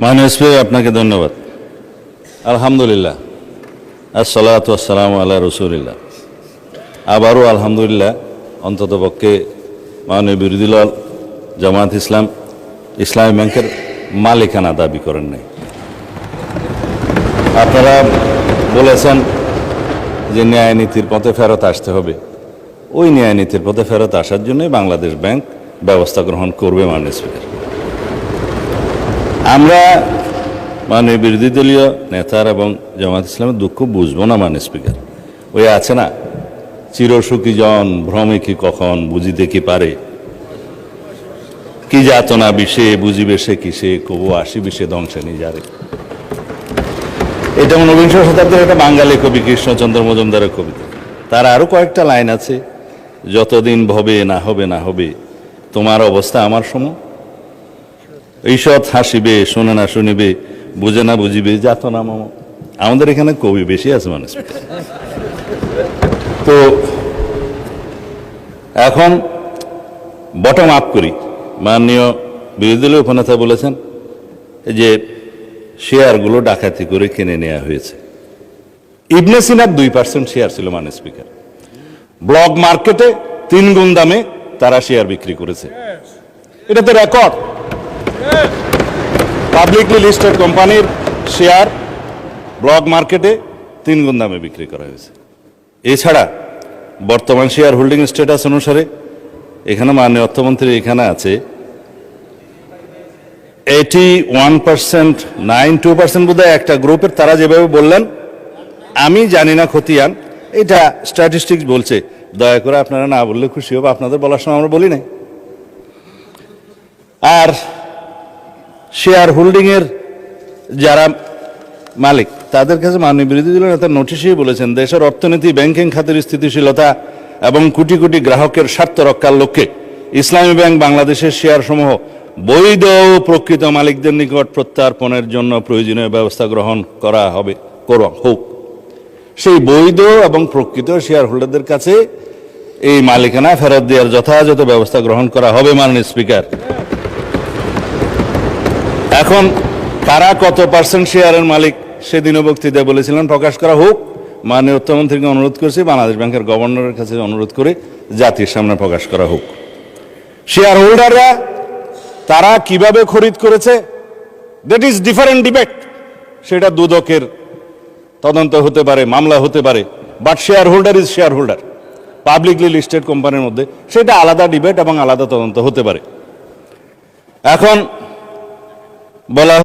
মাননীয় স্পিকার, আপনাকে ধন্যবাদ। আলহামদুলিল্লাহ, আসসালাতু ওয়াসসালামু আলা রাসূলিল্লাহ। আবারও আলহামদুলিল্লাহ, অন্ততপক্ষে মাননীয় বিরোধী দল জামায়াত ইসলামী ব্যাংকের মালিকানা দাবি করেন নাই। আপনারা বলেছেন যে ন্যায় নীতির পথে ফেরত আসতে হবে। ওই ন্যায় নীতির পথে ফেরত আসার জন্যই বাংলাদেশ ব্যাংক ব্যবস্থা গ্রহণ করবে। মাননীয় স্পিকার, আমরা মাননীয় বিরোধী দলীয় নেতার এবং জামায়াত ইসলামের দুঃখ বুঝবো না। মাননীয় স্পিকার, ওই আছে না, চিরসুখী জন ভ্রমে কি কখন, বুঝিতে কি পারে, কি যাতনা বিষে, বুঝিবে সে কিসে, কবু আসিবে সে ধ্বংসে নিজারে। এটা 19বিংশ শতাব্দীর একটা বাঙালি কবি কৃষ্ণচন্দ্র মজুমদারের কবিতা। তার আরো কয়েকটা লাইন আছে, যতদিন ভবে না হবে না হবে, তোমার অবস্থা আমার সম, ঈষৎ হাসিবে শোনে না শুনিবে, বুঝে না বুঝিবে যাতনা মম। আমাদের এখানে কবি বেশি আছে মানুষ। তো এখন বটম আপ করি। মাননীয় বিরোধী দলীয় উপনেতা বলেছেন যে শেয়ারগুলো ডাকাতি করে কিনে নেওয়া হয়েছে। ইবনে সিনার 2% শেয়ার ছিল। মাননীয় স্পিকার, ব্লক মার্কেটে 3 গুণ দামে তারা শেয়ার বিক্রি করেছে। এটা তো রেকর্ড। পাবলিকলি লিস্টেড কোম্পানির শেয়ার ব্লক মার্কেটে 3 গুণ দামে বিক্রি করা হয়েছে। এছাড়া বর্তমান শেয়ার হোল্ডিং স্ট্যাটাস অনুসারে এখানে মাননীয় অর্থমন্ত্রী এখানে আছে 81%, 92% বোধহয় একটা গ্রুপের। তারা যেভাবে বললেন, আমি জানি না খতিয়ান, এটা স্ট্যাটিস্টিক্স বলছে। দয়া করে আপনারা না বললে খুশি হবো, আপনাদের বলার সময় আমরা বলি নাই। আর শেয়ার হোল্ডিংয়ের যারা মালিক, তাদের কাছে মাননীয় বিরোধী দলের নেতা নোটিশেই বলেছেন, দেশের অর্থনীতি, ব্যাংকিং খাতের স্থিতিশীলতা এবং কোটি কোটি গ্রাহকের স্বার্থ রক্ষার লক্ষ্যে ইসলামী ব্যাংক বাংলাদেশের শেয়ারসমূহ বৈধ ও প্রকৃত মালিকদের নিকট প্রত্যার্পণের জন্য প্রয়োজনীয় ব্যবস্থা গ্রহণ করা হোক। সেই বৈধ এবং প্রকৃত শেয়ার হোল্ডারদের কাছে এই মালিকানা ফেরত দেওয়ার যথাযথ ব্যবস্থা গ্রহণ করা হবে। মাননীয় স্পিকার, এখন কারা কত % শেয়ারের মালিক সেদিনও বক্তৃতায় বলেছিলেন প্রকাশ করা হোক। মাননীয় অর্থমন্ত্রীকে অনুরোধ করেছি, বাংলাদেশ ব্যাংকের গভর্নরের কাছে অনুরোধ করে জাতির সামনে প্রকাশ করা হোক। শেয়ার হোল্ডাররা তারা কিভাবে খরিদ করেছে, দ্যাট ইজ ডিফারেন্ট ডিবেট। সেটা দুদকের তদন্ত হতে পারে, মামলা হতে পারে, but share holder is share holder. Publicly listed কোম্পানির মধ্যে সেটা আলাদা ডিবেট এবং আলাদা তদন্ত হতে পারে। এখন বলা